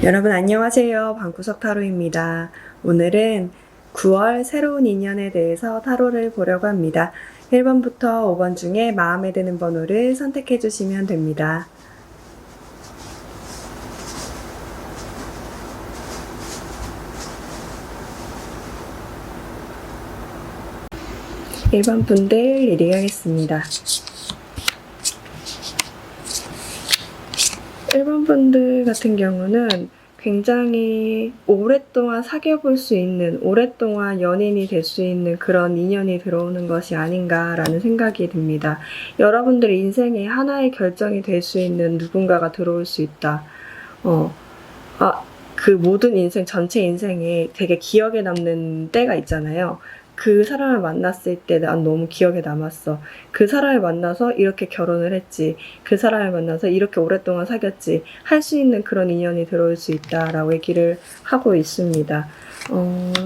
여러분 안녕하세요. 방구석 타로입니다. 오늘은 9월 새로운 인연에 대해서 타로를 보려고 합니다. 1번부터 5번 중에 마음에 드는 번호를 선택해 주시면 됩니다. (1번) 분들 리딩하겠습니다. 1번 분들 같은 경우는 굉장히 오랫동안 사귀어 볼 수 있는, 오랫동안 연인이 될 수 있는 그런 인연이 들어오는 것이 아닌가라는 생각이 듭니다. 여러분들의 인생에 하나의 결정이 될 수 있는 누군가가 들어올 수 있다. 그 모든 인생, 전체 인생에 되게 기억에 남는 때가 있잖아요. 그 사람을 만났을 때 난 너무 기억에 남았어. 그 사람을 만나서 이렇게 결혼을 했지. 그 사람을 만나서 이렇게 오랫동안 사귀었지. 할 수 있는 그런 인연이 들어올 수 있다라고 얘기를 하고 있습니다.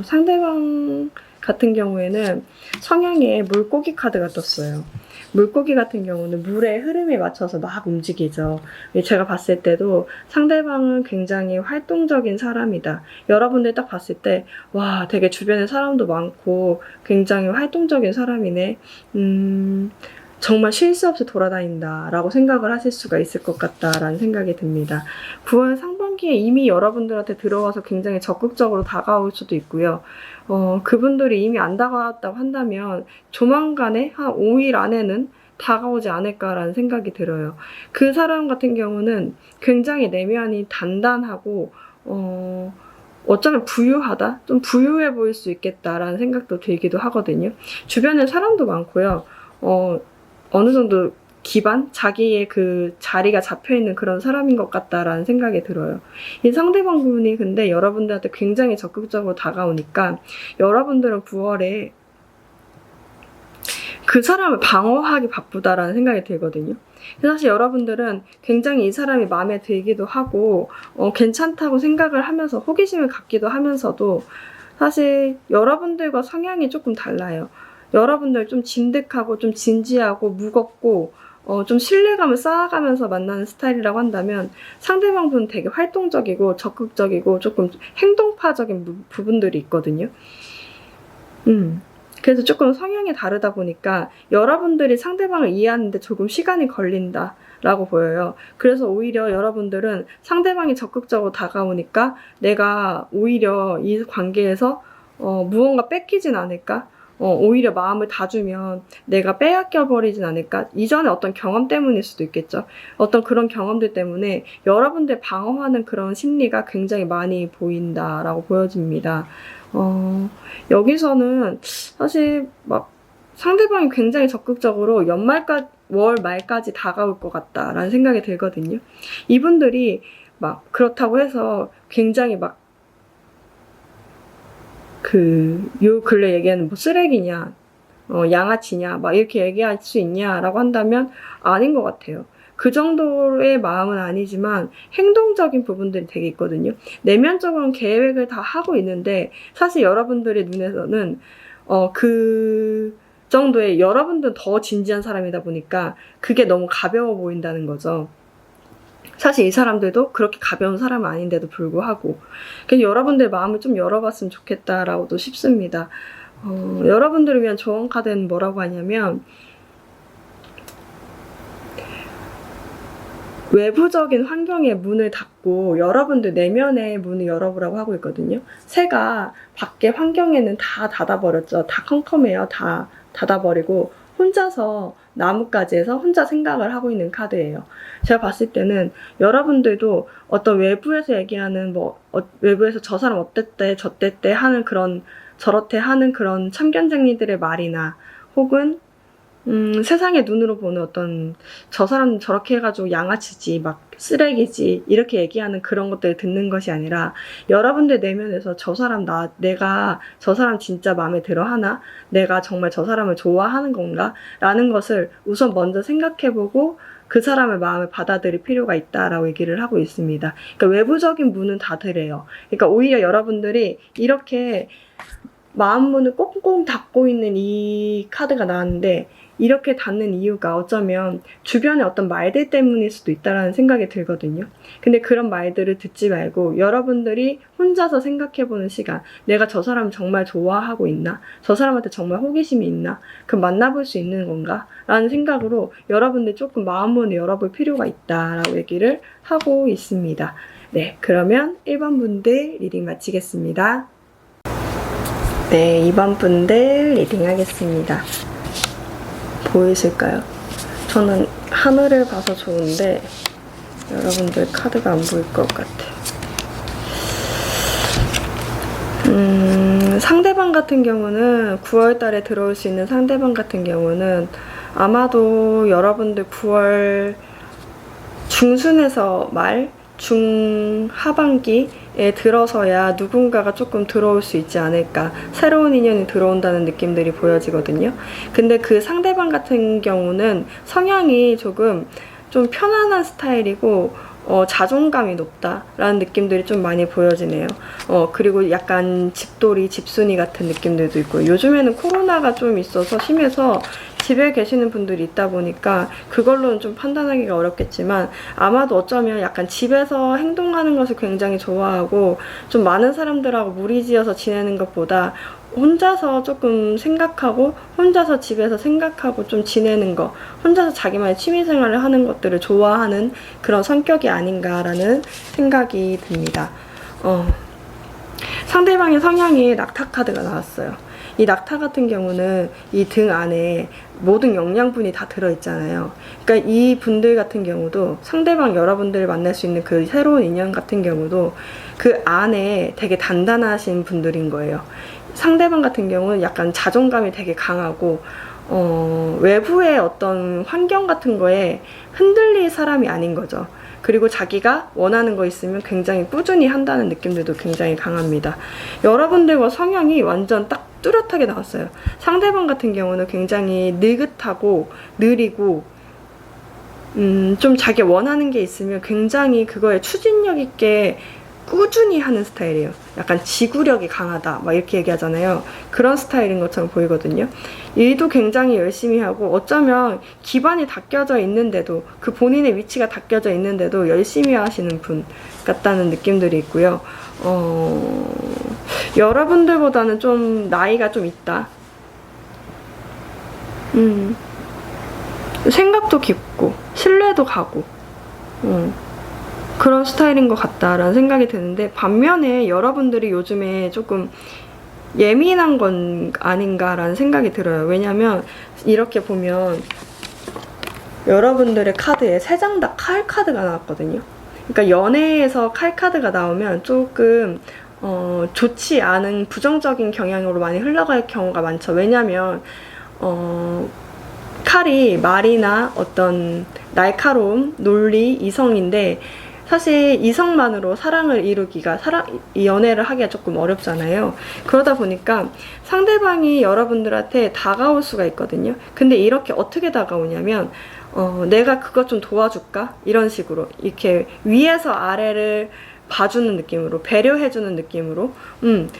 상대방 같은 경우에는 성향에 물고기 카드가 떴어요. 물고기 같은 경우는 물의 흐름에 맞춰서 막 움직이죠. 제가 봤을 때도 상대방은 굉장히 활동적인 사람이다. 여러분들 딱 봤을 때, 와, 되게 주변에 사람도 많고 굉장히 활동적인 사람이네. 정말 쉴 새 없이 돌아다닌다 라고 생각을 하실 수가 있을 것 같다라는 생각이 듭니다. 9월 상반기에 이미 여러분들한테 들어와서 굉장히 적극적으로 다가올 수도 있고요. 그분들이 이미 안 다가왔다고 한다면 조만간에 한 5일 안에는 다가오지 않을까라는 생각이 들어요. 그 사람 같은 경우는 굉장히 내면이 단단하고 어쩌면 부유하다? 좀 부유해 보일 수 있겠다라는 생각도 들기도 하거든요. 주변에 사람도 많고요. 어느 정도 기반? 자기의 그 자리가 잡혀있는 그런 사람인 것 같다라는 생각이 들어요. 이 상대방 분이 근데 여러분들한테 굉장히 적극적으로 다가오니까 여러분들은 9월에 그 사람을 방어하기 바쁘다라는 생각이 들거든요. 사실 여러분들은 굉장히 이 사람이 마음에 들기도 하고 괜찮다고 생각을 하면서 호기심을 갖기도 하면서도 사실 여러분들과 성향이 조금 달라요. 여러분들 좀 진득하고 좀 진지하고 무겁고 좀 신뢰감을 쌓아가면서 만나는 스타일이라고 한다면 상대방 분은 되게 활동적이고 적극적이고 조금 행동파적인 부분들이 있거든요. 그래서 조금 성향이 다르다 보니까 여러분들이 상대방을 이해하는데 조금 시간이 걸린다 라고 보여요. 그래서 오히려 여러분들은 상대방이 적극적으로 다가오니까 내가 오히려 이 관계에서 무언가 뺏기진 않을까? 오히려 마음을 다 주면 내가 빼앗겨 버리진 않을까? 이전에 어떤 경험 때문일 수도 있겠죠. 어떤 그런 경험들 때문에 여러분들 방어하는 그런 심리가 굉장히 많이 보인다라고 보여집니다. 여기서는 사실 막 상대방이 굉장히 적극적으로 월 말까지 다가올 것 같다라는 생각이 들거든요. 이분들이 막 그렇다고 해서 굉장히 막 요 근래 얘기하는 뭐 쓰레기냐, 양아치냐, 막 이렇게 얘기할 수 있냐라고 한다면 아닌 것 같아요. 그 정도의 마음은 아니지만 행동적인 부분들이 되게 있거든요. 내면적으로는 계획을 다 하고 있는데 사실 여러분들의 눈에서는 그 정도의 여러분들은 더 진지한 사람이다 보니까 그게 너무 가벼워 보인다는 거죠. 사실 이 사람들도 그렇게 가벼운 사람은 아닌데도 불구하고 여러분들 마음을 좀 열어봤으면 좋겠다라고도 싶습니다. 여러분들을 위한 조언 카드는 뭐라고 하냐면 외부적인 환경의 문을 닫고 여러분들 내면의 문을 열어보라고 하고 있거든요. 새가 밖에 환경에는 다 닫아버렸죠. 다 컴컴해요. 다 닫아버리고 혼자서 나뭇가지에서 혼자 생각을 하고 있는 카드예요. 제가 봤을 때는 여러분들도 어떤 외부에서 얘기하는 외부에서 저 사람 어땠대 저땠대 하는 그런 저렇대 하는 그런 참견쟁이들의 말이나 혹은 세상의 눈으로 보는 어떤 저 사람 저렇게 해가지고 양아치지 막 쓰레기지 이렇게 얘기하는 그런 것들을 듣는 것이 아니라 여러분들 내면에서 내가 저 사람 진짜 마음에 들어 하나? 내가 정말 저 사람을 좋아하는 건가? 라는 것을 우선 먼저 생각해보고 그 사람의 마음을 받아들일 필요가 있다라고 얘기를 하고 있습니다. 그러니까 외부적인 문은 닫으래요. 그러니까 오히려 여러분들이 이렇게 마음 문을 꽁꽁 닫고 있는 이 카드가 나왔는데 이렇게 닫는 이유가 어쩌면 주변의 어떤 말들 때문일 수도 있다라는 생각이 들거든요. 근데 그런 말들을 듣지 말고 여러분들이 혼자서 생각해보는 시간, 내가 저 사람 정말 좋아하고 있나? 저 사람한테 정말 호기심이 있나? 그럼 만나볼 수 있는 건가? 라는 생각으로 여러분들 조금 마음문을 열어볼 필요가 있다라고 얘기를 하고 있습니다. 네, 그러면 1번 분들 리딩 마치겠습니다. 네, 2번 분들 리딩 하겠습니다. 보이실까요? 저는 하늘을 봐서 좋은데 여러분들 카드가 안 보일 것 같아요. 상대방 같은 경우는 9월 달에 들어올 수 있는 상대방 같은 경우는 아마도 여러분들 9월 중순에서 중하반기에 들어서야 누군가가 조금 들어올 수 있지 않을까. 새로운 인연이 들어온다는 느낌들이 보여지거든요. 근데 그 상대방 같은 경우는 성향이 조금 좀 편안한 스타일이고 자존감이 높다라는 느낌들이 좀 많이 보여지네요. 그리고 약간 집돌이, 집순이 같은 느낌들도 있고 요즘에는 코로나가 좀 있어서 심해서 집에 계시는 분들이 있다 보니까 그걸로는 좀 판단하기가 어렵겠지만 아마도 어쩌면 약간 집에서 행동하는 것을 굉장히 좋아하고 좀 많은 사람들하고 무리지어서 지내는 것보다 혼자서 조금 생각하고 혼자서 집에서 생각하고 좀 지내는 거, 혼자서 자기만의 취미생활을 하는 것들을 좋아하는 그런 성격이 아닌가라는 생각이 듭니다. 상대방의 성향이 낙타 카드가 나왔어요. 이 낙타 같은 경우는 이 등 안에 모든 영양분이 다 들어있잖아요. 그러니까 이 분들 같은 경우도 상대방 여러분들을 만날 수 있는 그 새로운 인연 같은 경우도 그 안에 되게 단단하신 분들인 거예요. 상대방 같은 경우는 약간 자존감이 되게 강하고 외부의 어떤 환경 같은 거에 흔들릴 사람이 아닌 거죠. 그리고 자기가 원하는 거 있으면 굉장히 꾸준히 한다는 느낌들도 굉장히 강합니다. 여러분들과 성향이 완전 딱 뚜렷하게 나왔어요. 상대방 같은 경우는 굉장히 느긋하고 느리고 좀 자기 원하는 게 있으면 굉장히 그거에 추진력 있게 꾸준히 하는 스타일이에요. 약간 지구력이 강하다 막 이렇게 얘기하잖아요. 그런 스타일인 것처럼 보이거든요. 일도 굉장히 열심히 하고 어쩌면 기반이 닦여져 있는데도 그 본인의 위치가 닦여져 있는데도 열심히 하시는 분 같다는 느낌들이 있고요. 여러분들보다는 좀 나이가 좀 있다. 생각도 깊고 신뢰도 가고 그런 스타일인 것 같다라는 생각이 드는데, 반면에 여러분들이 요즘에 조금 예민한 건 아닌가라는 생각이 들어요. 왜냐면 이렇게 보면 여러분들의 카드에 3장 다 칼 카드가 나왔거든요. 그러니까 연애에서 칼 카드가 나오면 조금 좋지 않은 부정적인 경향으로 많이 흘러갈 경우가 많죠. 왜냐면 칼이 말이나 어떤 날카로움, 논리, 이성인데 사실 이성만으로 사랑을 이루기가 연애를 하기가 조금 어렵잖아요. 그러다 보니까 상대방이 여러분들한테 다가올 수가 있거든요. 근데 이렇게 어떻게 다가오냐면 내가 그것 좀 도와줄까? 이런 식으로 이렇게 위에서 아래를 봐주는 느낌으로, 배려해주는 느낌으로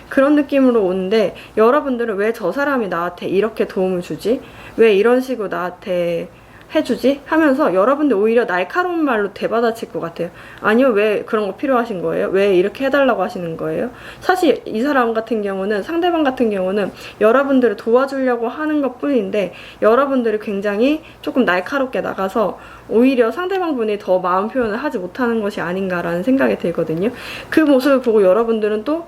그런 느낌으로 오는데, 여러분들은 왜 저 사람이 나한테 이렇게 도움을 주지? 왜 이런 식으로 나한테 해주지? 하면서 여러분들 오히려 날카로운 말로 대받아칠 것 같아요. 아니요, 왜 그런 거 필요하신 거예요? 왜 이렇게 해달라고 하시는 거예요? 사실 이 사람 같은 경우는, 상대방 같은 경우는 여러분들을 도와주려고 하는 것 뿐인데 여러분들이 굉장히 조금 날카롭게 나가서 오히려 상대방 분이 더 마음 표현을 하지 못하는 것이 아닌가라는 생각이 들거든요. 그 모습을 보고 여러분들은 또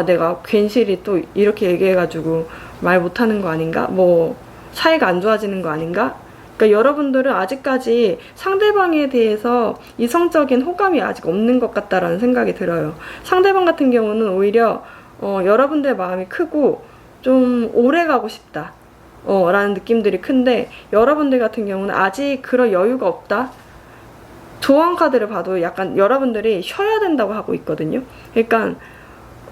내가 괜시리 또 이렇게 얘기해가지고 말 못하는 거 아닌가? 뭐 사이가 안 좋아지는 거 아닌가? 그러니까 여러분들은 아직까지 상대방에 대해서 이성적인 호감이 아직 없는 것 같다라는 생각이 들어요. 상대방 같은 경우는 오히려 여러분들의 마음이 크고 좀 오래 가고 싶다 라는 느낌들이 큰데, 여러분들 같은 경우는 아직 그런 여유가 없다. 조언 카드를 봐도 약간 여러분들이 쉬어야 된다고 하고 있거든요. 그러니까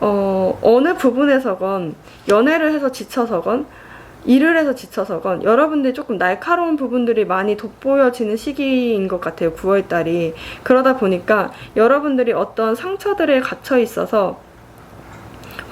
어느 부분에서건 연애를 해서 지쳐서건 일을 해서 지쳐서건 여러분들이 조금 날카로운 부분들이 많이 돋보여지는 시기인 것 같아요. 9월달이. 그러다 보니까 여러분들이 어떤 상처들에 갇혀 있어서,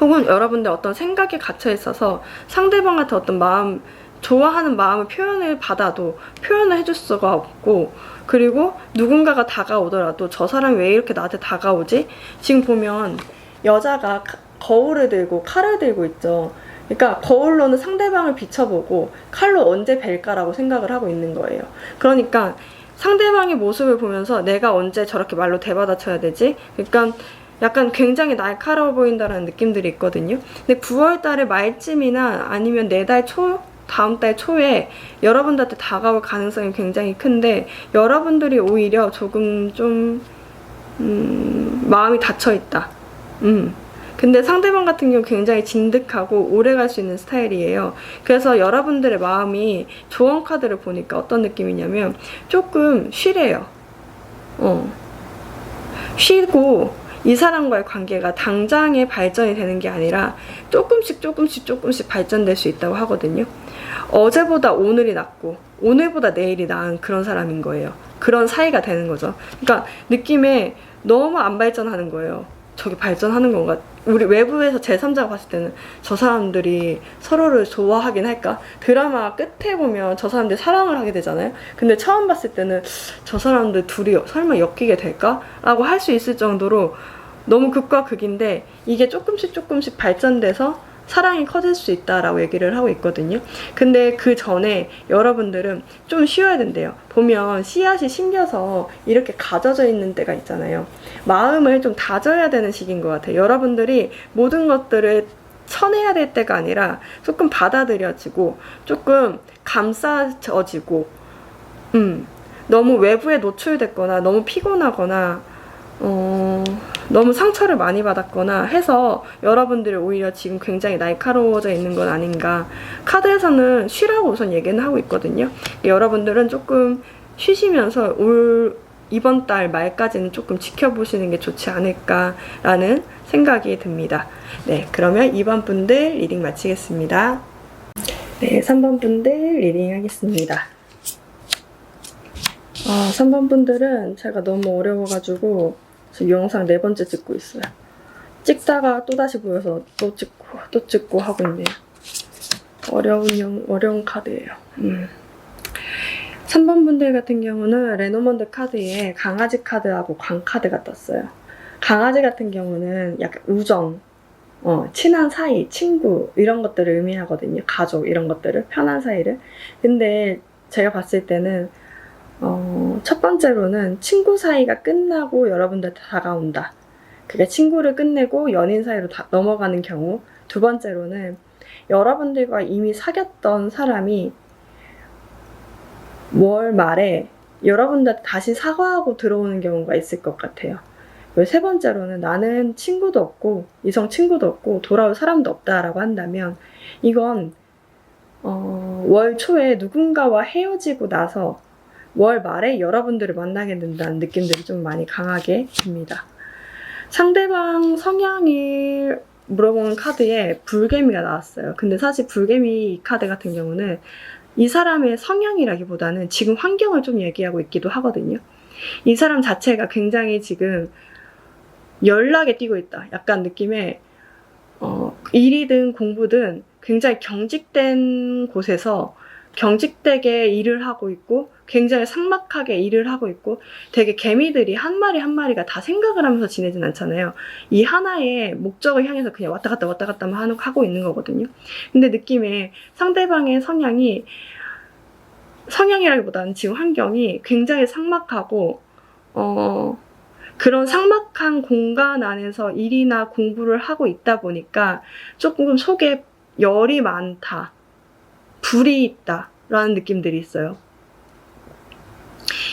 혹은 여러분들 어떤 생각에 갇혀 있어서 상대방한테 어떤 마음, 좋아하는 마음을 표현을 받아도 표현을 해줄 수가 없고, 그리고 누군가가 다가오더라도 저 사람이 왜 이렇게 나한테 다가오지? 지금 보면 여자가 거울을 들고 칼을 들고 있죠. 그러니까 거울로는 상대방을 비춰보고 칼로 언제 뵐까라고 생각을 하고 있는 거예요. 그러니까 상대방의 모습을 보면서 내가 언제 저렇게 말로 대받아쳐야 되지? 그러니까 약간 굉장히 날카로워 보인다는 느낌들이 있거든요. 근데 9월 달에 말쯤이나 아니면 내달 초, 다음 달 초에 여러분들한테 다가올 가능성이 굉장히 큰데, 여러분들이 오히려 조금 좀 마음이 닫혀있다. 근데 상대방 같은 경우 굉장히 진득하고 오래 갈 수 있는 스타일이에요. 그래서 여러분들의 마음이 조언 카드를 보니까 어떤 느낌이냐면 조금 쉬래요. 쉬고 이 사람과의 관계가 당장에 발전이 되는 게 아니라 조금씩 발전될 수 있다고 하거든요. 어제보다 오늘이 낫고 오늘보다 내일이 나은 그런 사람인 거예요. 그런 사이가 되는 거죠. 그러니까 느낌에 너무 안 발전하는 거예요. 저게 발전하는 건가? 우리 외부에서 제3자가 봤을 때는 저 사람들이 서로를 좋아하긴 할까? 드라마 끝에 보면 저 사람들이 사랑을 하게 되잖아요. 근데 처음 봤을 때는 저 사람들 둘이 설마 엮이게 될까? 라고 할 수 있을 정도로 너무 극과 극인데, 이게 조금씩 발전돼서 사랑이 커질 수 있다라고 얘기를 하고 있거든요. 근데 그 전에 여러분들은 좀 쉬어야 된대요. 보면 씨앗이 심겨서 이렇게 가져져 있는 때가 있잖아요. 마음을 좀 다져야 되는 시기인 것 같아요. 여러분들이 모든 것들을 쳐내야 될 때가 아니라 조금 받아들여지고 조금 감싸져지고, 너무 외부에 노출됐거나 너무 피곤하거나 너무 상처를 많이 받았거나 해서 여러분들이 오히려 지금 굉장히 날카로워져 있는 건 아닌가. 카드에서는 쉬라고 우선 얘기는 하고 있거든요. 여러분들은 조금 쉬시면서 이번 달 말까지는 조금 지켜보시는 게 좋지 않을까라는 생각이 듭니다. 네, 그러면 2번 분들 리딩 마치겠습니다. 네, 3번 분들 리딩 하겠습니다. 3번 분들은 제가 너무 어려워가지고 지금 영상 4번째 찍고 있어요. 찍다가 또다시 보여서 또 찍고 하고 있네요. 어려운 카드예요. 3번 분들 같은 경우는 레노먼드 카드에 강아지 카드하고 광 카드가 떴어요. 강아지 같은 경우는 약간 우정, 친한 사이, 친구 이런 것들을 의미하거든요. 가족 이런 것들을, 편한 사이를. 근데 제가 봤을 때는 첫 번째로는 친구 사이가 끝나고 여러분들한테 다가온다. 그게 친구를 끝내고 연인 사이로 넘어가는 경우. 두 번째로는 여러분들과 이미 사귀었던 사람이 월 말에 여러분들한테 다시 사과하고 들어오는 경우가 있을 것 같아요. 세 번째로는 나는 친구도 없고 이성 친구도 없고 돌아올 사람도 없다라고 한다면, 이건 월 초에 누군가와 헤어지고 나서 월 말에 여러분들을 만나게 된다는 느낌들이 좀 많이 강하게 듭니다. 상대방 성향을 물어보는 카드에 불개미가 나왔어요. 근데 사실 불개미 카드 같은 경우는 이 사람의 성향이라기보다는 지금 환경을 좀 얘기하고 있기도 하거든요. 이 사람 자체가 굉장히 지금 열나게 뛰고 있다. 약간 느낌에 일이든 공부든 굉장히 경직된 곳에서 경직되게 일을 하고 있고 굉장히 삭막하게 일을 하고 있고, 되게 개미들이 한 마리 한 마리가 다 생각을 하면서 지내진 않잖아요. 이 하나의 목적을 향해서 그냥 왔다 갔다 하고 있는 거거든요. 근데 느낌에 상대방의 성향이라기보다는 지금 환경이 굉장히 삭막하고 그런 삭막한 공간 안에서 일이나 공부를 하고 있다 보니까 조금 속에 열이 많다, 불이 있다 라는 느낌들이 있어요.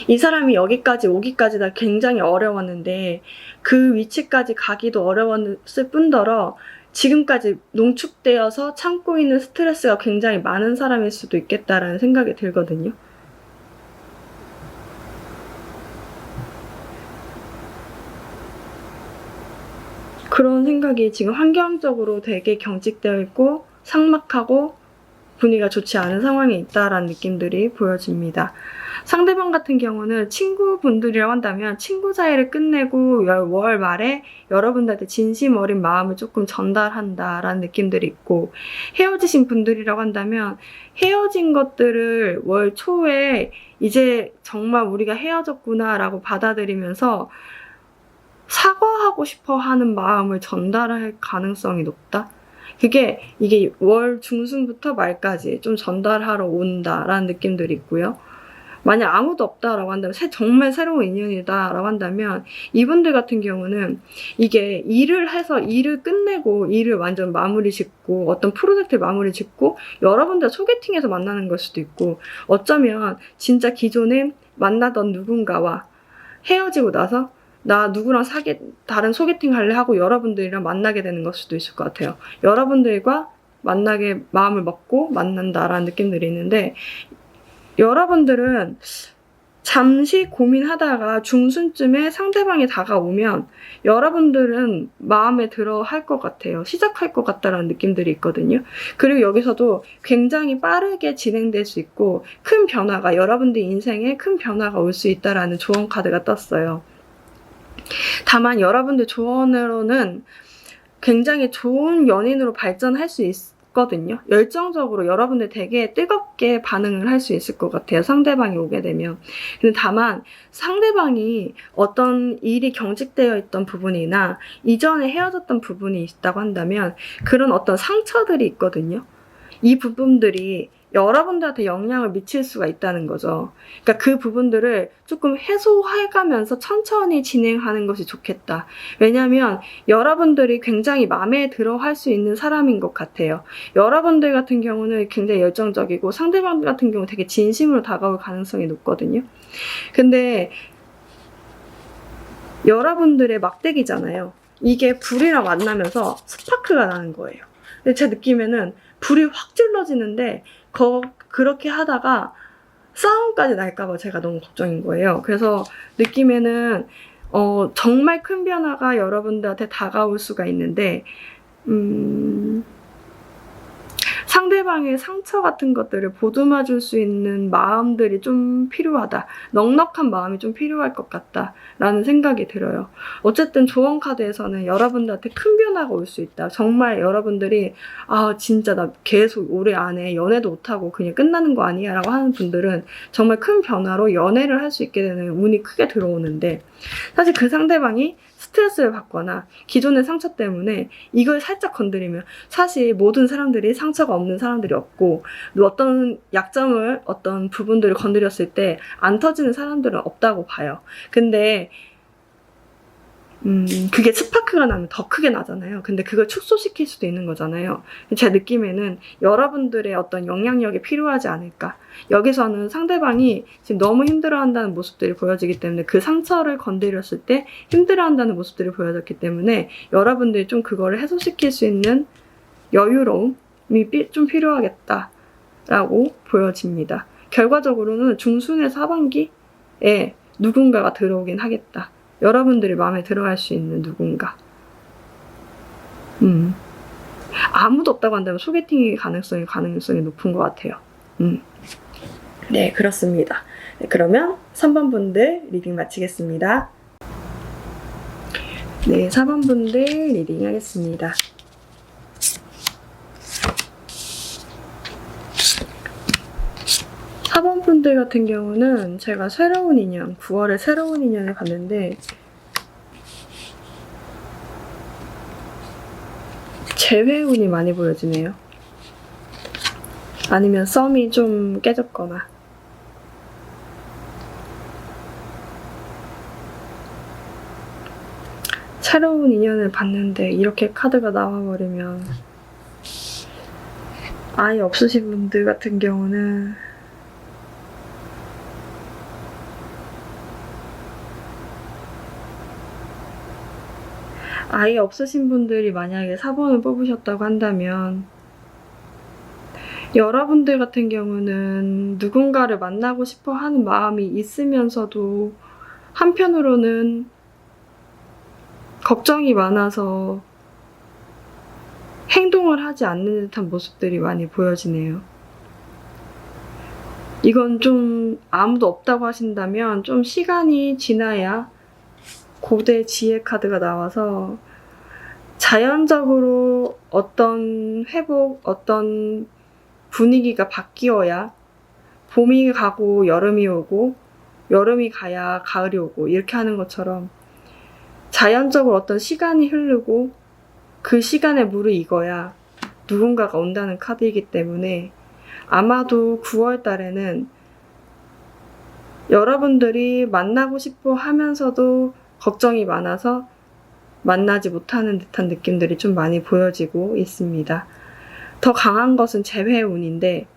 이 사람이 여기까지 오기까지 다 굉장히 어려웠는데 그 위치까지 가기도 어려웠을 뿐더러 지금까지 농축되어서 참고 있는 스트레스가 굉장히 많은 사람일 수도 있겠다라는 생각이 들거든요. 그런 생각이 지금 환경적으로 되게 경직되어 있고 삭막하고 분위기가 좋지 않은 상황에 있다라는 느낌들이 보여집니다. 상대방 같은 경우는 친구분들이라고 한다면 친구 사이를 끝내고 월 말에 여러분들한테 진심 어린 마음을 조금 전달한다라는 느낌들이 있고, 헤어지신 분들이라고 한다면 헤어진 것들을 월 초에 이제 정말 우리가 헤어졌구나라고 받아들이면서 사과하고 싶어 하는 마음을 전달할 가능성이 높다. 이게 월 중순부터 말까지 좀 전달하러 온다라는 느낌들이 있고요. 만약 아무도 없다라고 한다면 정말 새로운 인연이다라고 한다면 이분들 같은 경우는 이게 일을 해서 일을 끝내고 일을 완전 마무리 짓고 어떤 프로젝트를 마무리 짓고 여러분들 소개팅에서 만나는 걸 수도 있고, 어쩌면 진짜 기존에 만나던 누군가와 헤어지고 나서 나 누구랑 다른 소개팅 할래 하고 여러분들이랑 만나게 되는 걸 수도 있을 것 같아요. 여러분들과 만나게 마음을 먹고 만난다라는 느낌들이 있는데, 여러분들은 잠시 고민하다가 중순쯤에 상대방이 다가오면 여러분들은 마음에 들어 할 것 같아요. 시작할 것 같다라는 느낌들이 있거든요. 그리고 여기서도 굉장히 빠르게 진행될 수 있고 큰 변화가, 여러분들 인생에 큰 변화가 올 수 있다라는 조언 카드가 떴어요. 다만 여러분들 조언으로는 굉장히 좋은 연인으로 발전할 수 있거든요. 열정적으로 여러분들 되게 뜨겁게 반응을 할 수 있을 것 같아요. 상대방이 오게 되면. 근데 다만 상대방이 어떤 일이 경직되어 있던 부분이나 이전에 헤어졌던 부분이 있다고 한다면 그런 어떤 상처들이 있거든요. 이 부분들이 여러분들한테 영향을 미칠 수가 있다는 거죠. 그러니까 그 부분들을 조금 해소해가면서 천천히 진행하는 것이 좋겠다. 왜냐하면 여러분들이 굉장히 마음에 들어 할 수 있는 사람인 것 같아요. 여러분들 같은 경우는 굉장히 열정적이고 상대방 같은 경우는 되게 진심으로 다가올 가능성이 높거든요. 근데 여러분들의 막대기잖아요. 이게 불이랑 만나면서 스파크가 나는 거예요. 근데 제 느낌에는 불이 확 질러지는데 그렇게 하다가 싸움까지 날까봐 제가 너무 걱정인 거예요. 그래서 느낌에는 정말 큰 변화가 여러분들한테 다가올 수가 있는데 상대방의 상처 같은 것들을 보듬어 줄 수 있는 마음들이 좀 필요하다. 넉넉한 마음이 좀 필요할 것 같다라는 생각이 들어요. 어쨌든 조언 카드에서는 여러분들한테 큰 변화가 올 수 있다. 정말 여러분들이 진짜 나 계속 올해 안에 연애도 못하고 그냥 끝나는 거 아니야 라고 하는 분들은 정말 큰 변화로 연애를 할 수 있게 되는 운이 크게 들어오는데, 사실 그 상대방이 스트레스를 받거나 기존의 상처 때문에 이걸 살짝 건드리면, 사실 모든 사람들이 상처가 없는 사람들이 없고 어떤 약점을 어떤 부분들을 건드렸을 때 안 터지는 사람들은 없다고 봐요. 근데 그게 스파크가 나면 더 크게 나잖아요. 근데 그걸 축소시킬 수도 있는 거잖아요. 제 느낌에는 여러분들의 어떤 영향력이 필요하지 않을까. 여기서는 상대방이 지금 너무 힘들어한다는 모습들이 보여지기 때문에, 그 상처를 건드렸을 때 힘들어한다는 모습들이 보여졌기 때문에 여러분들이 좀 그거를 해소시킬 수 있는 여유로움이 좀 필요하겠다라고 보여집니다. 결과적으로는 중순에서 하반기에 누군가가 들어오긴 하겠다. 여러분들이 마음에 들어할 수 있는 누군가. 아무도 없다고 한다면 소개팅의 가능성이 높은 것 같아요. 네, 그렇습니다. 네, 그러면 3번 분들 리딩 마치겠습니다. 네, 4번 분들 리딩 하겠습니다. 4번 분들 같은 경우는 제가 새로운 인연, 9월에 새로운 인연을 봤는데 재회운이 많이 보여지네요. 아니면 썸이 좀 깨졌거나. 새로운 인연을 봤는데 이렇게 카드가 나와버리면, 아예 없으신 분들 같은 경우는 아예 없으신 분들이 만약에 4번을 뽑으셨다고 한다면, 여러분들 같은 경우는 누군가를 만나고 싶어 하는 마음이 있으면서도 한편으로는 걱정이 많아서 행동을 하지 않는 듯한 모습들이 많이 보여지네요. 이건 좀 아무도 없다고 하신다면 좀 시간이 지나야 고대 지혜 카드가 나와서 자연적으로 어떤 회복, 어떤 분위기가 바뀌어야 봄이 가고 여름이 오고 여름이 가야 가을이 오고 이렇게 하는 것처럼 자연적으로 어떤 시간이 흐르고 그 시간에 무르익어야 누군가가 온다는 카드이기 때문에, 아마도 9월 달에는 여러분들이 만나고 싶어 하면서도 걱정이 많아서 만나지 못하는 듯한 느낌들이 좀 많이 보여지고 있습니다. 더 강한 것은 재회운인데,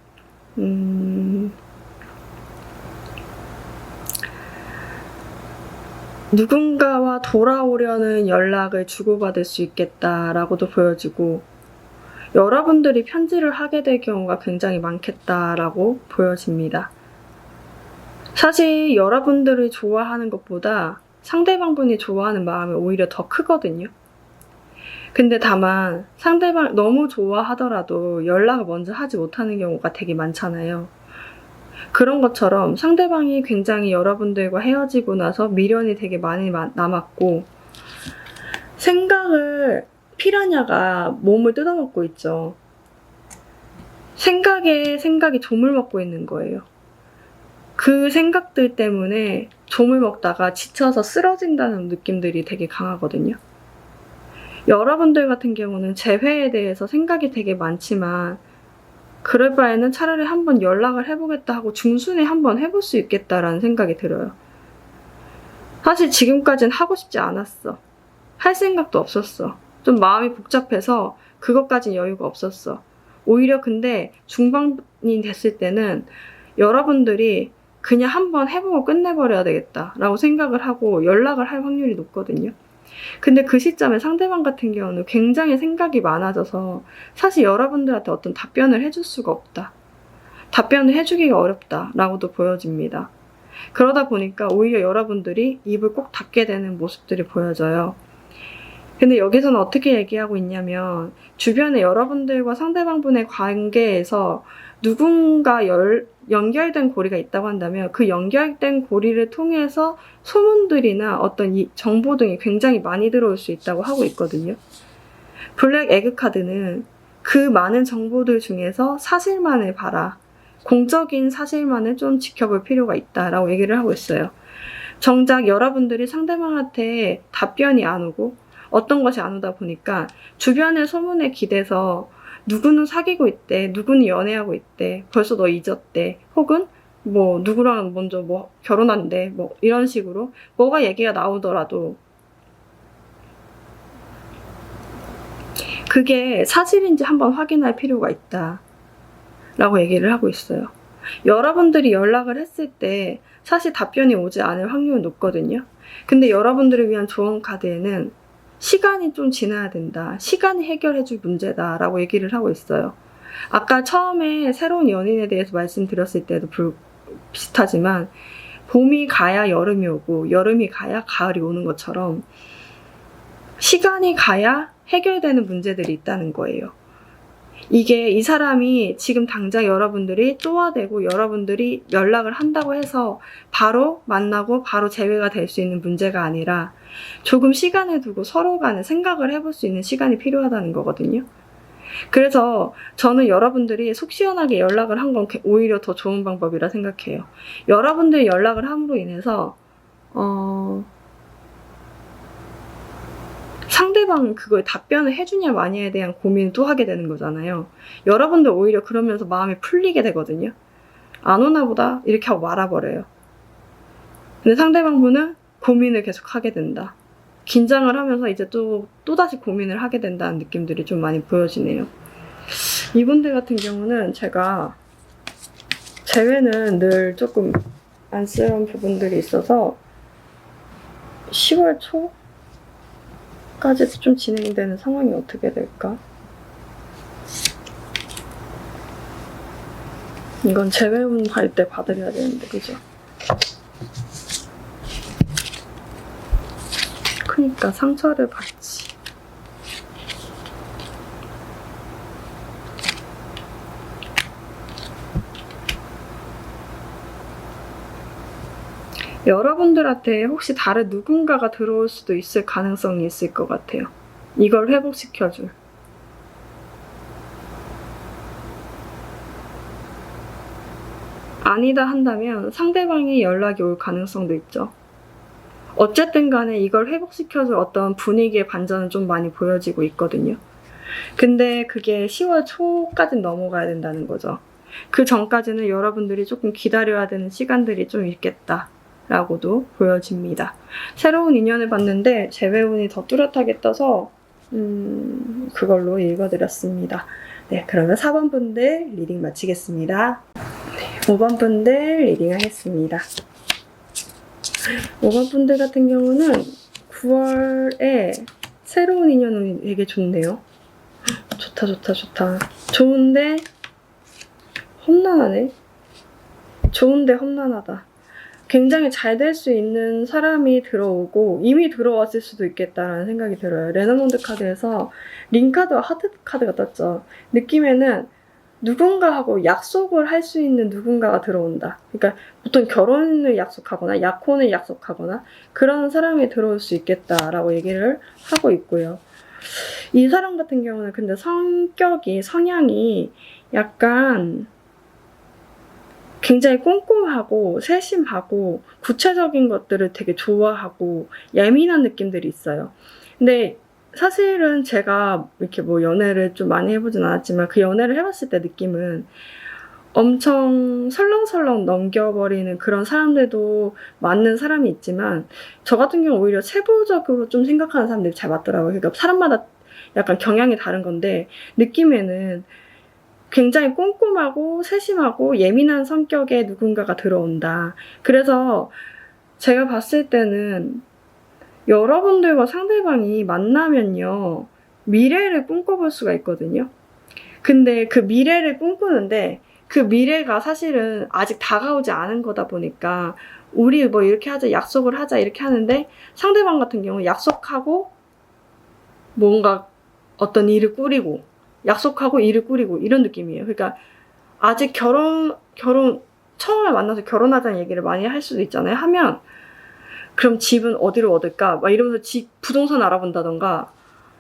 누군가와 돌아오려는 연락을 주고받을 수 있겠다라고도 보여지고, 여러분들이 편지를 하게 될 경우가 굉장히 많겠다라고 보여집니다. 사실 여러분들을 좋아하는 것보다 상대방분이 좋아하는 마음이 오히려 더 크거든요. 근데 다만 상대방 너무 좋아하더라도 연락을 먼저 하지 못하는 경우가 되게 많잖아요. 그런 것처럼 상대방이 굉장히 여러분들과 헤어지고 나서 미련이 되게 많이 남았고, 피라냐가 몸을 뜯어먹고 있죠. 생각이 좀을 먹고 있는 거예요. 그 생각들 때문에 좀을 먹다가 지쳐서 쓰러진다는 느낌들이 되게 강하거든요. 여러분들 같은 경우는 재회에 대해서 생각이 되게 많지만 그럴 바에는 차라리 한번 연락을 해보겠다 하고 중순에 한번 해볼 수 있겠다라는 생각이 들어요. 사실 지금까지는 하고 싶지 않았어. 할 생각도 없었어. 좀 마음이 복잡해서 그것까진 여유가 없었어. 오히려 근데 중반이 됐을 때는 여러분들이 그냥 한번 해보고 끝내버려야 되겠다라고 생각을 하고 연락을 할 확률이 높거든요. 근데 그 시점에 상대방 같은 경우는 굉장히 생각이 많아져서 사실 여러분들한테 어떤 답변을 해줄 수가 없다. 답변을 해주기가 어렵다라고도 보여집니다. 그러다 보니까 오히려 여러분들이 입을 꼭 닫게 되는 모습들이 보여져요. 근데 여기서는 어떻게 얘기하고 있냐면 주변에 여러분들과 상대방분의 관계에서 누군가 연결된 고리가 있다고 한다면 그 연결된 고리를 통해서 소문들이나 어떤 이 정보 등이 굉장히 많이 들어올 수 있다고 하고 있거든요. 블랙 에그 카드는 그 많은 정보들 중에서 사실만을 봐라. 공적인 사실만을 좀 지켜볼 필요가 있다라고 얘기를 하고 있어요. 정작 여러분들이 상대방한테 답변이 안 오고 어떤 것이 안 오다 보니까 주변의 소문에 기대서 누구는 사귀고 있대, 누구는 연애하고 있대, 벌써 너 잊었대, 혹은 뭐 누구랑 먼저 뭐 결혼한대, 뭐 이런 식으로 뭐가 얘기가 나오더라도 그게 사실인지 한번 확인할 필요가 있다 라고 얘기를 하고 있어요. 여러분들이 연락을 했을 때 사실 답변이 오지 않을 확률은 높거든요. 근데 여러분들을 위한 조언 카드에는 시간이 좀 지나야 된다. 시간이 해결해줄 문제다 라고 얘기를 하고 있어요. 아까 처음에 새로운 연인에 대해서 말씀드렸을 때도 비슷하지만 봄이 가야 여름이 오고 여름이 가야 가을이 오는 것처럼 시간이 가야 해결되는 문제들이 있다는 거예요. 이게 이 사람이 지금 당장 여러분들이 쪼아대고 여러분들이 연락을 한다고 해서 바로 만나고 바로 재회가 될 수 있는 문제가 아니라 조금 시간을 두고 서로 간에 생각을 해볼 수 있는 시간이 필요하다는 거거든요. 그래서 저는 여러분들이 속 시원하게 연락을 한 건 오히려 더 좋은 방법이라 생각해요. 여러분들이 연락을 함으로 인해서 상대방 그거에 답변을 해주냐 마냐에 대한 고민을 또 하게 되는 거잖아요. 여러분들 오히려 그러면서 마음이 풀리게 되거든요. 안 오나 보다 이렇게 하고 말아버려요. 근데 상대방분은 고민을 계속 하게 된다. 긴장을 하면서 이제 또다시 고민을 하게 된다는 느낌들이 좀 많이 보여지네요. 이분들 같은 경우는 제가 재회는 늘 조금 안쓰러운 부분들이 있어서 10월 초까지 좀 진행되는 상황이 어떻게 될까? 이건 재회운 갈 때 받으려야 되는데, 그죠? 그러니까 상처를 받지. 여러분들한테 혹시 다른 누군가가 들어올 수도 있을 가능성이 있을 것 같아요. 이걸 회복시켜줄. 아니다 한다면 상대방이 연락이 올 가능성도 있죠. 어쨌든 간에 이걸 회복시켜줄 어떤 분위기의 반전은 좀 많이 보여지고 있거든요. 근데 그게 10월 초까지 넘어가야 된다는 거죠. 그 전까지는 여러분들이 조금 기다려야 되는 시간들이 좀 있겠다 라고도 보여집니다. 새로운 인연을 봤는데 재회운이 더 뚜렷하게 떠서 그걸로 읽어드렸습니다. 네, 그러면 4번 분들 리딩 마치겠습니다. 네, 5번 분들 리딩 하겠습니다. 5번 분들 같은 경우는 9월에 새로운 인연이 되게 좋네요. 좋다. 좋은데 험난하네. 좋은데 험난하다. 굉장히 잘 될 수 있는 사람이 들어오고 이미 들어왔을 수도 있겠다라는 생각이 들어요. 레너몬드 카드에서 링 카드와 하트 카드가 떴죠. 느낌에는 누군가하고 약속을 할 수 있는 누군가가 들어온다. 그러니까 보통 결혼을 약속하거나 약혼을 약속하거나 그런 사람이 들어올 수 있겠다라고 얘기를 하고 있고요. 이 사람 같은 경우는 근데 성향이 약간 굉장히 꼼꼼하고 세심하고 구체적인 것들을 되게 좋아하고 예민한 느낌들이 있어요. 근데 사실은 제가 이렇게 뭐 연애를 좀 많이 해보진 않았지만 그 연애를 해봤을 때 느낌은 엄청 설렁설렁 넘겨버리는 그런 사람들도 맞는 사람이 있지만 저 같은 경우 오히려 세부적으로 좀 생각하는 사람들이 잘 맞더라고요. 그러니까 사람마다 약간 경향이 다른 건데 느낌에는 굉장히 꼼꼼하고 세심하고 예민한 성격의 누군가가 들어온다. 그래서 제가 봤을 때는 여러분들과 상대방이 만나면요, 미래를 꿈꿔볼 수가 있거든요. 근데 그 미래를 꿈꾸는데 그 미래가 사실은 아직 다가오지 않은 거다 보니까 우리 뭐 이렇게 하자, 약속을 하자 이렇게 하는데 상대방 같은 경우 약속하고 뭔가 어떤 일을 꾸리고 약속하고 일을 꾸리고 이런 느낌이에요. 그러니까 아직 결혼 처음에 만나서 결혼하자는 얘기를 많이 할 수도 있잖아요. 하면 그럼 집은 어디로 얻을까? 막 이러면서 집 부동산 알아본다던가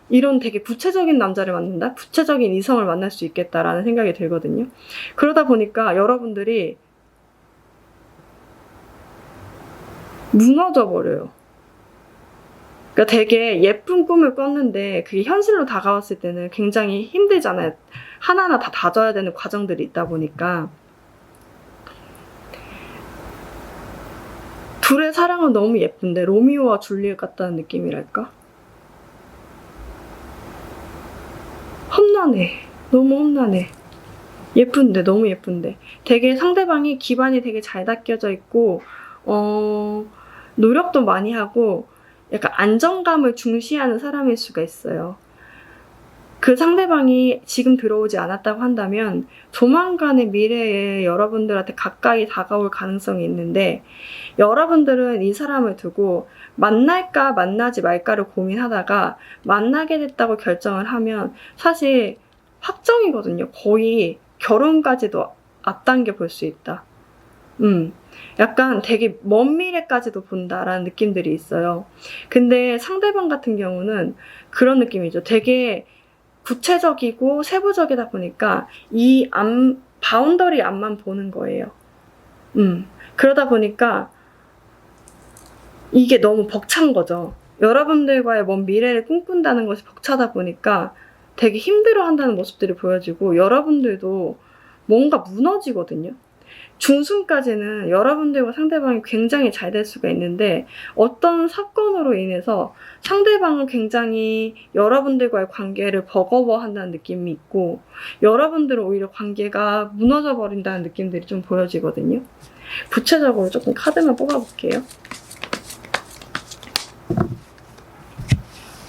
이런 되게 구체적인 남자를 만난다? 구체적인 이성을 만날 수 있겠다라는 생각이 들거든요. 그러다 보니까 여러분들이 무너져 버려요. 그러니까 되게 예쁜 꿈을 꿨는데 그게 현실로 다가왔을 때는 굉장히 힘들잖아요. 하나하나 다 다져야 되는 과정들이 있다 보니까 둘의 사랑은 너무 예쁜데 로미오와 줄리엣 같다는 느낌이랄까? 험난해. 너무 험난해. 예쁜데 너무 예쁜데 되게 상대방이 기반이 되게 잘 닦여져 있고 노력도 많이 하고 약간 안정감을 중시하는 사람일 수가 있어요. 그 상대방이 지금 들어오지 않았다고 한다면 조만간의 미래에 여러분들한테 가까이 다가올 가능성이 있는데 여러분들은 이 사람을 두고 만날까 만나지 말까를 고민하다가 만나게 됐다고 결정을 하면 사실 확정이거든요. 거의 결혼까지도 앞당겨 볼 수 있다. 약간 되게 먼 미래까지도 본다라는 느낌들이 있어요. 근데 상대방 같은 경우는 그런 느낌이죠. 되게 구체적이고 세부적이다 보니까 이 바운더리 앞만 보는 거예요. 그러다 보니까 이게 너무 벅찬 거죠. 여러분들과의 먼 미래를 꿈꾼다는 것이 벅차다 보니까 되게 힘들어한다는 모습들이 보여지고 여러분들도 뭔가 무너지거든요. 중순까지는 여러분들과 상대방이 굉장히 잘 될 수가 있는데 어떤 사건으로 인해서 상대방은 굉장히 여러분들과의 관계를 버거워한다는 느낌이 있고 여러분들은 오히려 관계가 무너져 버린다는 느낌들이 좀 보여지거든요. 구체적으로 조금 카드만 뽑아볼게요.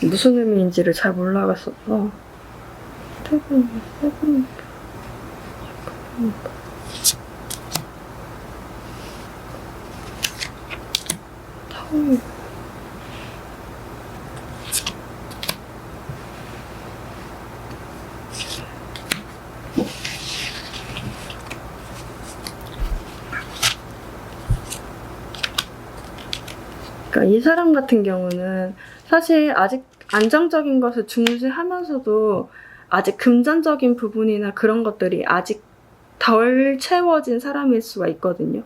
무슨 의미인지를 잘 몰라갔어서 그러니까 이 사람 같은 경우는 사실 아직 안정적인 것을 중시하면서도 아직 금전적인 부분이나 그런 것들이 아직 덜 채워진 사람일 수가 있거든요.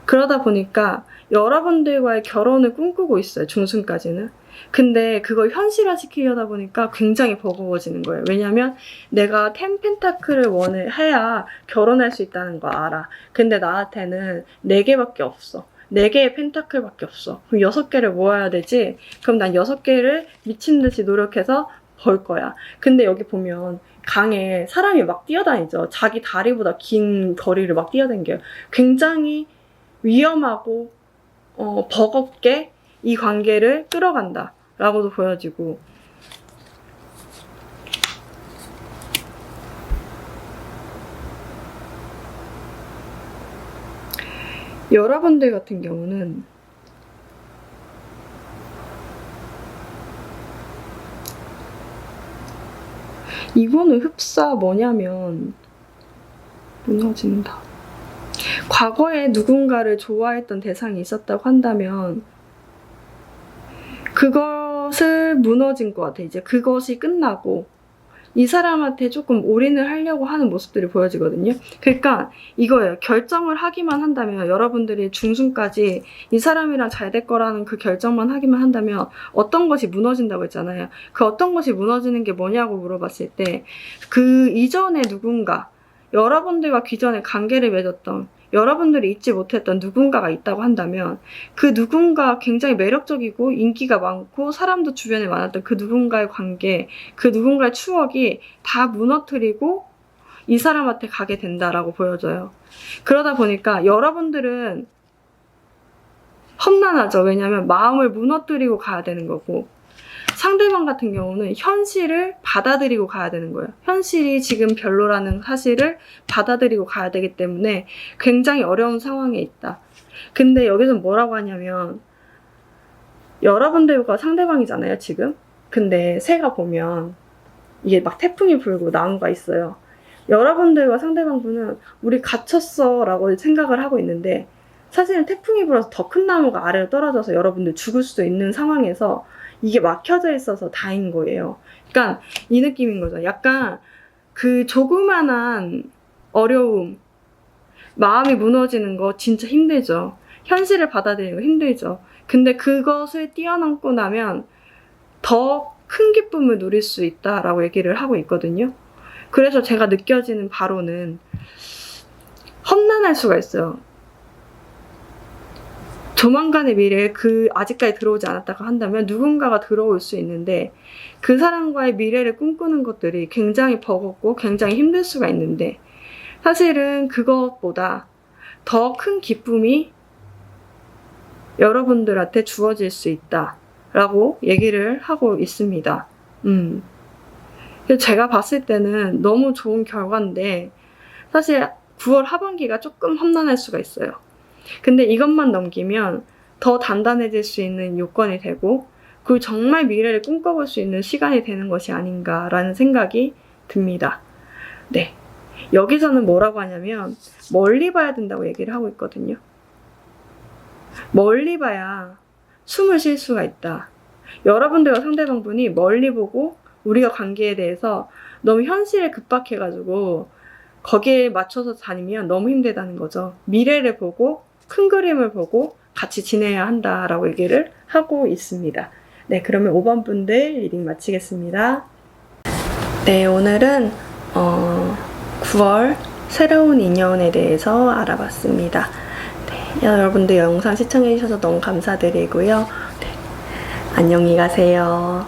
그러다 보니까 여러분들과의 결혼을 꿈꾸고 있어요. 중순까지는. 근데 그걸 현실화시키려다 보니까 굉장히 버거워지는 거예요. 왜냐면 내가 10 펜타클을 해야 결혼할 수 있다는 거 알아. 근데 나한테는 4개밖에 없어. 4개의 펜타클밖에 없어. 그럼 6개를 모아야 되지? 그럼 난 6개를 미친 듯이 노력해서 벌 거야. 근데 여기 보면 강에 사람이 막 뛰어다니죠. 자기 다리보다 긴 거리를 막 뛰어다녀요. 굉장히 위험하고 버겁게 이 관계를 끌어간다 라고도 보여지고 여러분들 같은 경우는 이거는 흡사 뭐냐면 무너진다. 과거에 누군가를 좋아했던 대상이 있었다고 한다면 그것을 무너진 것 같아. 이제 그것이 끝나고 이 사람한테 조금 올인을 하려고 하는 모습들이 보여지거든요. 그러니까 이거예요. 결정을 하기만 한다면, 여러분들이 중순까지 이 사람이랑 잘 될 거라는 그 결정만 하기만 한다면 어떤 것이 무너진다고 했잖아요. 그 어떤 것이 무너지는 게 뭐냐고 물어봤을 때 그 이전에 누군가, 여러분들과 기존에 관계를 맺었던, 여러분들이 잊지 못했던 누군가가 있다고 한다면 그 누군가 굉장히 매력적이고 인기가 많고 사람도 주변에 많았던 그 누군가의 관계, 그 누군가의 추억이 다 무너뜨리고 이 사람한테 가게 된다라고 보여져요. 그러다 보니까 여러분들은 험난하죠. 왜냐하면 마음을 무너뜨리고 가야 되는 거고, 상대방 같은 경우는 현실을 받아들이고 가야 되는 거예요. 현실이 지금 별로라는 사실을 받아들이고 가야 되기 때문에 굉장히 어려운 상황에 있다. 근데 여기서 뭐라고 하냐면, 여러분들과 상대방이잖아요, 지금. 근데 새가 보면 이게 막 태풍이 불고 나무가 있어요. 여러분들과 상대방분은 우리 갇혔어 라고 생각을 하고 있는데, 사실은 태풍이 불어서 더 큰 나무가 아래로 떨어져서 여러분들 죽을 수도 있는 상황에서 이게 막혀져 있어서 다행인 거예요. 그러니까 이 느낌인 거죠. 약간 그 조그만한 어려움, 마음이 무너지는 거 진짜 힘들죠. 현실을 받아들이는 거 힘들죠. 근데 그것을 뛰어넘고 나면 더 큰 기쁨을 누릴 수 있다라고 얘기를 하고 있거든요. 그래서 제가 느껴지는 바로는 험난할 수가 있어요. 조만간의 미래에 아직까지 들어오지 않았다고 한다면 누군가가 들어올 수 있는데, 그 사람과의 미래를 꿈꾸는 것들이 굉장히 버겁고 굉장히 힘들 수가 있는데, 사실은 그것보다 더 큰 기쁨이 여러분들한테 주어질 수 있다라고 얘기를 하고 있습니다. 그래서 제가 봤을 때는 너무 좋은 결과인데, 사실 9월 하반기가 조금 험난할 수가 있어요. 근데 이것만 넘기면 더 단단해질 수 있는 요건이 되고, 그리고 정말 미래를 꿈꿔볼 수 있는 시간이 되는 것이 아닌가라는 생각이 듭니다. 네. 여기서는 뭐라고 하냐면 멀리 봐야 된다고 얘기를 하고 있거든요. 멀리 봐야 숨을 쉴 수가 있다. 여러분들과 상대방분이 멀리 보고 우리가 관계에 대해서 너무 현실에 급박해가지고 거기에 맞춰서 다니면 너무 힘들다는 거죠. 미래를 보고 큰 그림을 보고 같이 지내야 한다라고 얘기를 하고 있습니다. 네, 그러면 5번 분들 리딩 마치겠습니다. 네, 오늘은 9월 새로운 인연에 대해서 알아봤습니다. 네, 여러분들 영상 시청해주셔서 너무 감사드리고요. 네, 안녕히 가세요.